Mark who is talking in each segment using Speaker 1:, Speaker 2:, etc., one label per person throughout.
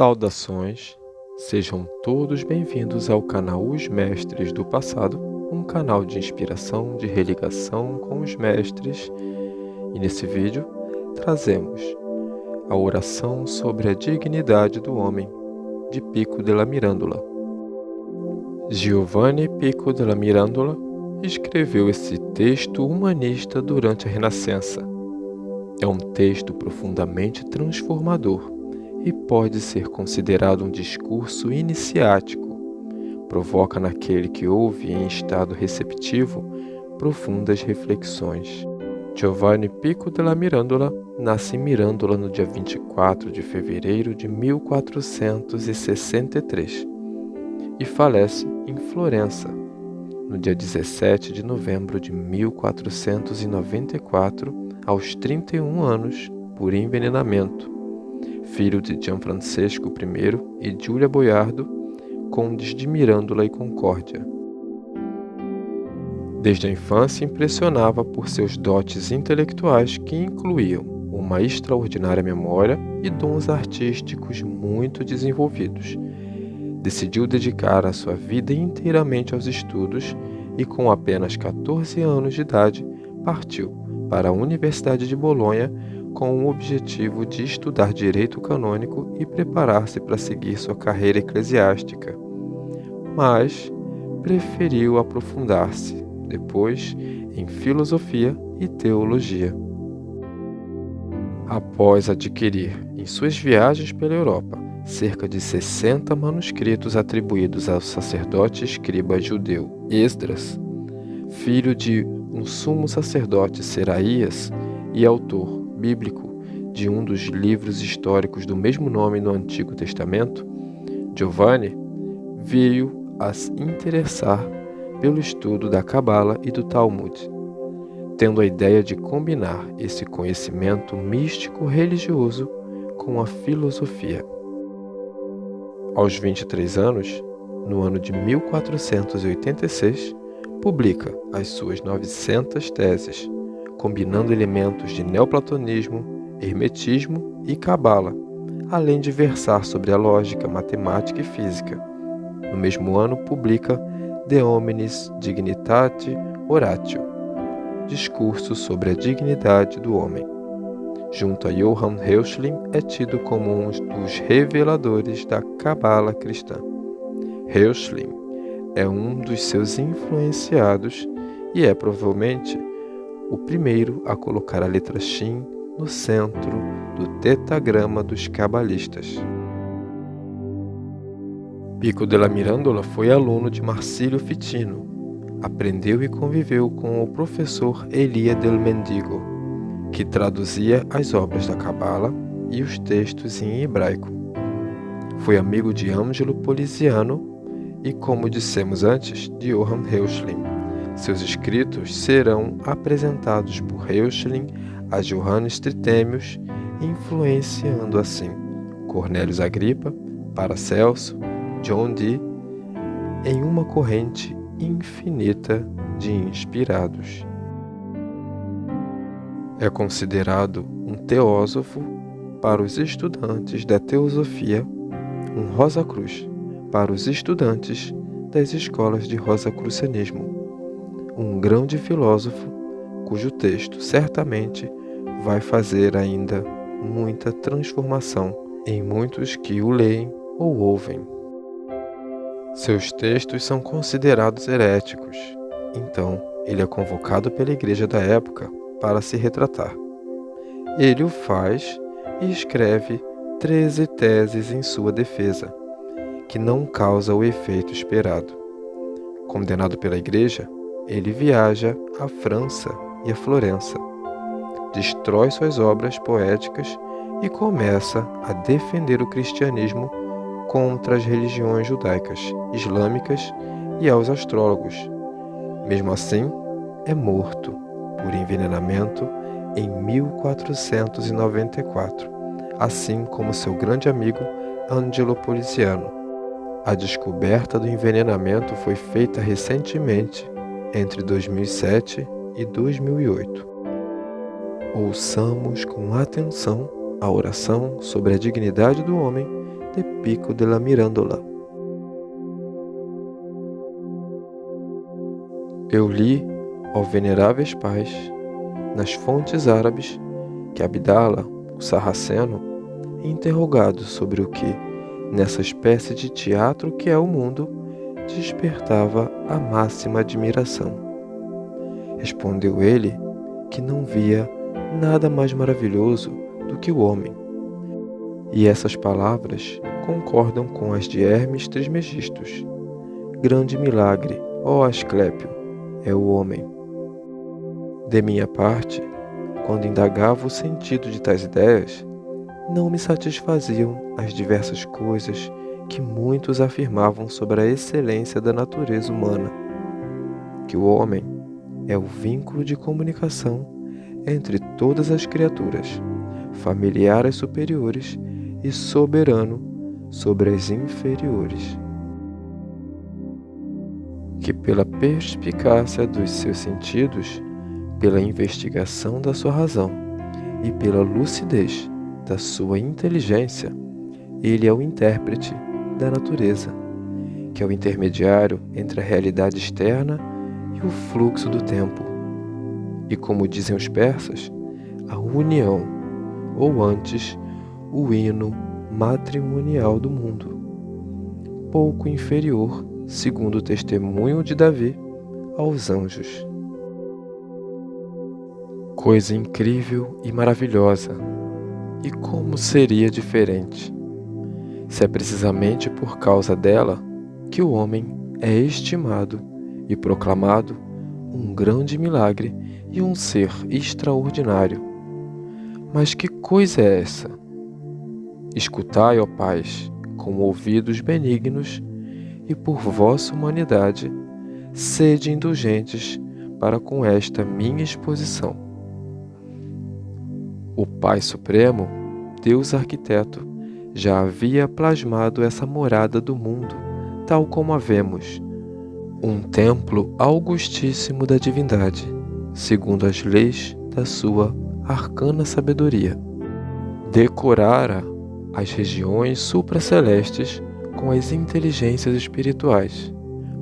Speaker 1: Saudações, sejam todos bem-vindos ao canal Os Mestres do Passado, um canal de inspiração, de religação com os mestres. E nesse vídeo trazemos a oração sobre a dignidade do homem, de Pico della Mirandola. Giovanni Pico della Mirandola escreveu esse texto humanista durante a Renascença. É um texto profundamente transformador e pode ser considerado um discurso iniciático. Provoca naquele que ouve em estado receptivo profundas reflexões. Giovanni Pico della Mirandola nasce em Mirandola no dia 24 de fevereiro de 1463 e falece em Florença no dia 17 de novembro de 1494, aos 31 anos, por envenenamento. Filho de Gianfrancesco I e Giulia Boiardo, condes de Mirandola e Concórdia. Desde a infância impressionava por seus dotes intelectuais que incluíam uma extraordinária memória e dons artísticos muito desenvolvidos. Decidiu dedicar a sua vida inteiramente aos estudos e, com apenas 14 anos de idade, partiu para a Universidade de Bolonha com o objetivo de estudar direito canônico e preparar-se para seguir sua carreira eclesiástica. Mas preferiu aprofundar-se depois em filosofia e teologia. Após adquirir, em suas viagens pela Europa, cerca de 60 manuscritos atribuídos ao sacerdote escriba judeu Esdras, filho de um sumo sacerdote Seraías e autor bíblico de um dos livros históricos do mesmo nome no Antigo Testamento, Giovanni veio a se interessar pelo estudo da Cabala e do Talmud, tendo a ideia de combinar esse conhecimento místico-religioso com a filosofia. Aos 23 anos, no ano de 1486, publica as suas 900 teses, combinando elementos de neoplatonismo, hermetismo e cabala, além de versar sobre a lógica, matemática e física. No mesmo ano, publica De Hominis Dignitate Oratio, discurso sobre a dignidade do homem. Junto a Johann Reuchlin, é tido como um dos reveladores da cabala cristã. Reuchlin é um dos seus influenciados e é provavelmente o primeiro a colocar a letra Shin no centro do tetagrama dos cabalistas. Pico della Mirandola foi aluno de Marsilio Ficino. Aprendeu e conviveu com o professor Elia del Mendigo, que traduzia as obras da Cabala e os textos em hebraico. Foi amigo de Angelo Poliziano e, como dissemos antes, de Johann Reuchlin. Seus escritos serão apresentados por Reuchlin a Johannes Trithemius, influenciando assim Cornélios Agripa, Paracelso, John Dee, em uma corrente infinita de inspirados. É considerado um teósofo para os estudantes da teosofia, um Rosa Cruz para os estudantes das escolas de rosacrucianismo, um grande filósofo cujo texto certamente vai fazer ainda muita transformação em muitos que o leem ou ouvem. Seus textos são considerados heréticos, então ele é convocado pela igreja da época para se retratar. Ele o faz e escreve 13 teses em sua defesa, que não causa o efeito esperado. Condenado pela igreja, ele viaja à França e a Florença, destrói suas obras poéticas e começa a defender o cristianismo contra as religiões judaicas, islâmicas e aos astrólogos. Mesmo assim, é morto por envenenamento em 1494, assim como seu grande amigo Angelo Poliziano. A descoberta do envenenamento foi feita recentemente, entre 2007 e 2008. Ouçamos com atenção a oração sobre a dignidade do homem de Pico de la Mirandola. Eu li, ó veneráveis pais, nas fontes árabes, que Abdala, o sarraceno, interrogado sobre o que, nessa espécie de teatro que é o mundo, despertava a máxima admiração. Respondeu ele que não via nada mais maravilhoso do que o homem. E essas palavras concordam com as de Hermes Trismegistus. Grande milagre, ó Asclépio, é o homem. De minha parte, quando indagava o sentido de tais ideias, não me satisfaziam as diversas coisas que muitos afirmavam sobre a excelência da natureza humana, que o homem é o vínculo de comunicação entre todas as criaturas, familiar às superiores e soberano sobre as inferiores, que pela perspicácia dos seus sentidos, pela investigação da sua razão e pela lucidez da sua inteligência, ele é o intérprete da natureza, que é o intermediário entre a realidade externa e o fluxo do tempo. E como dizem os persas, a união, ou antes, o hino matrimonial do mundo, pouco inferior, segundo o testemunho de Davi, aos anjos. Coisa incrível e maravilhosa, e como seria diferente, se é precisamente por causa dela que o homem é estimado e proclamado um grande milagre e um ser extraordinário. Mas que coisa é essa? Escutai, ó pais, com ouvidos benignos, e por vossa humanidade, sede indulgentes para com esta minha exposição. O Pai Supremo, Deus Arquiteto, já havia plasmado essa morada do mundo, tal como a vemos, um templo augustíssimo da divindade, segundo as leis da sua arcana sabedoria. Decorara as regiões supracelestes com as inteligências espirituais,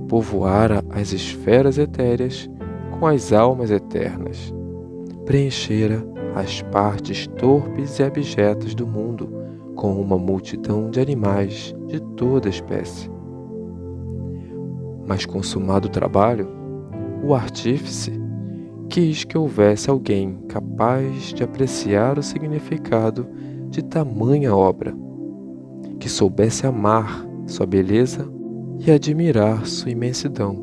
Speaker 1: povoara as esferas etéreas com as almas eternas, preenchera as partes torpes e abjetas do mundo com uma multidão de animais de toda espécie. Mas consumado o trabalho, o artífice quis que houvesse alguém capaz de apreciar o significado de tamanha obra, que soubesse amar sua beleza e admirar sua imensidão.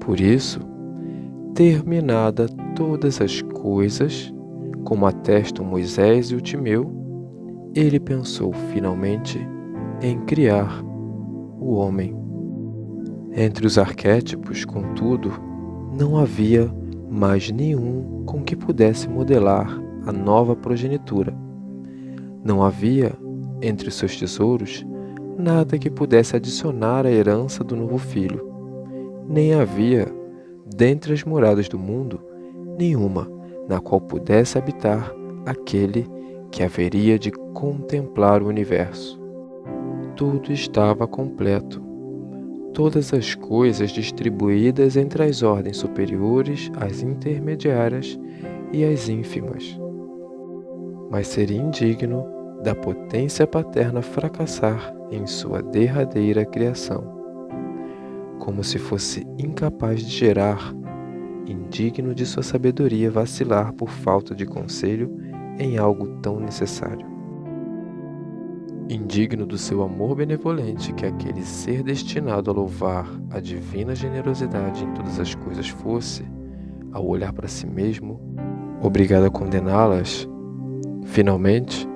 Speaker 1: Por isso, terminada todas as coisas, como atestam Moisés e o Timeu, ele pensou finalmente em criar o homem. Entre os arquétipos, contudo, não havia mais nenhum com que pudesse modelar a nova progenitura. Não havia, entre os seus tesouros, nada que pudesse adicionar à herança do novo filho. Nem havia, dentre as moradas do mundo, nenhuma na qual pudesse habitar aquele que haveria de contemplar o universo. Tudo estava completo. Todas as coisas distribuídas entre as ordens superiores, as intermediárias e as ínfimas. Mas seria indigno da potência paterna fracassar em sua derradeira criação, como se fosse incapaz de gerar, indigno de sua sabedoria vacilar por falta de conselho em algo tão necessário. Indigno do seu amor benevolente que aquele ser destinado a louvar a divina generosidade em todas as coisas fosse, ao olhar para si mesmo, obrigado a condená-las, finalmente,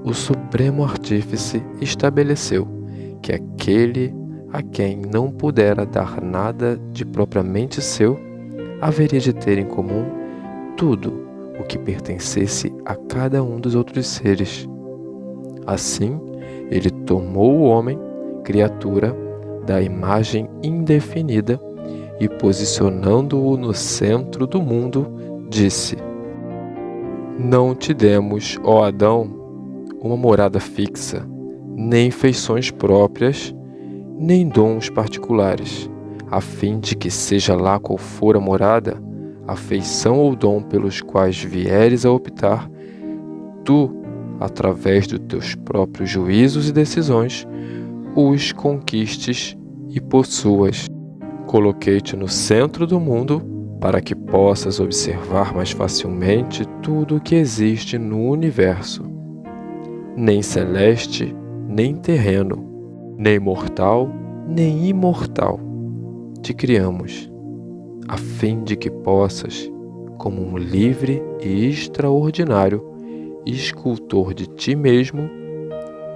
Speaker 1: o Supremo Artífice estabeleceu que aquele a quem não pudera dar nada de propriamente seu, haveria de ter em comum tudo o que pertencesse a cada um dos outros seres. Assim, ele tomou o homem, criatura, da imagem indefinida e, posicionando-o no centro do mundo, disse: Não te demos, ó Adão, uma morada fixa, nem feições próprias, nem dons particulares, a fim de que, seja lá qual for a morada, a feição ou dom pelos quais vieres a optar, tu, através dos teus próprios juízos e decisões, os conquistes e possuas. Coloquei-te no centro do mundo para que possas observar mais facilmente tudo o que existe no universo. Nem celeste, nem terreno, nem mortal, nem imortal, te criamos, a fim de que possas, como um livre e extraordinário escultor de ti mesmo,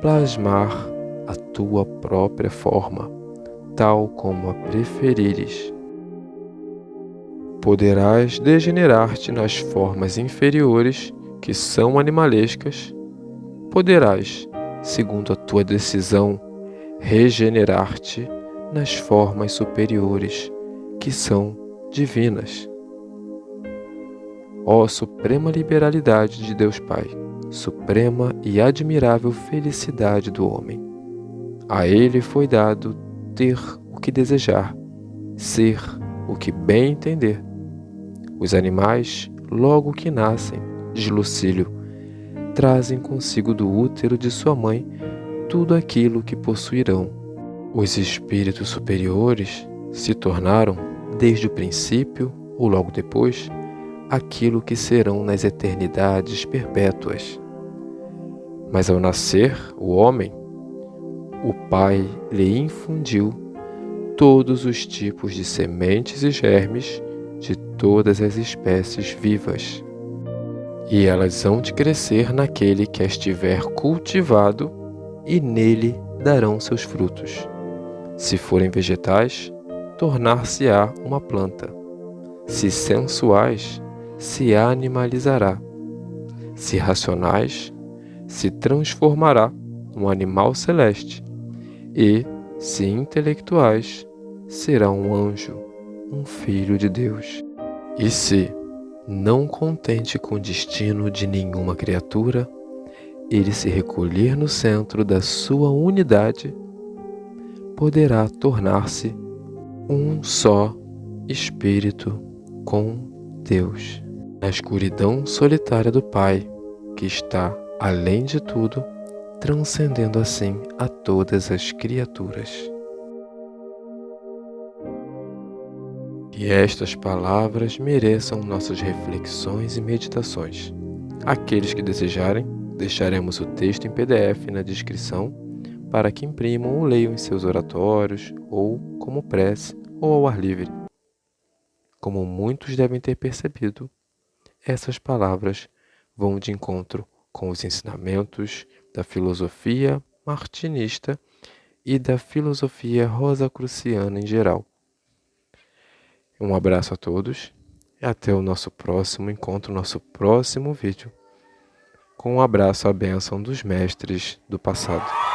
Speaker 1: plasmar a tua própria forma, tal como a preferires. Poderás degenerar-te nas formas inferiores, que são animalescas. Poderás, segundo a tua decisão, regenerar-te nas formas superiores, que são divinas. Ó suprema liberalidade de Deus Pai, suprema e admirável felicidade do homem! A ele foi dado ter o que desejar, ser o que bem entender. Os animais, logo que nascem, diz Lucílio, trazem consigo do útero de sua mãe tudo aquilo que possuirão. Os espíritos superiores se tornaram, desde o princípio ou logo depois, aquilo que serão nas eternidades perpétuas. Mas ao nascer o homem, o Pai lhe infundiu todos os tipos de sementes e germes de todas as espécies vivas, e elas hão de crescer naquele que as tiver cultivado, e nele darão seus frutos. Se forem vegetais, tornar-se-á uma planta. Se sensuais, se animalizará. Se racionais, se transformará um animal celeste. E, se intelectuais, será um anjo, um filho de Deus. E se, não contente com o destino de nenhuma criatura, ele se recolher no centro da sua unidade, poderá tornar-se um só espírito com Deus. Na escuridão solitária do Pai, que está, além de tudo, transcendendo assim a todas as criaturas. Que estas palavras mereçam nossas reflexões e meditações. Aqueles que desejarem, deixaremos o texto em PDF na descrição para que imprimam ou leiam em seus oratórios, ou como prece, ou ao ar livre. Como muitos devem ter percebido, essas palavras vão de encontro com os ensinamentos da filosofia martinista e da filosofia rosacruciana em geral. Um abraço a todos e até o nosso próximo encontro, nosso próximo vídeo. Com um abraço à bênção dos mestres do passado.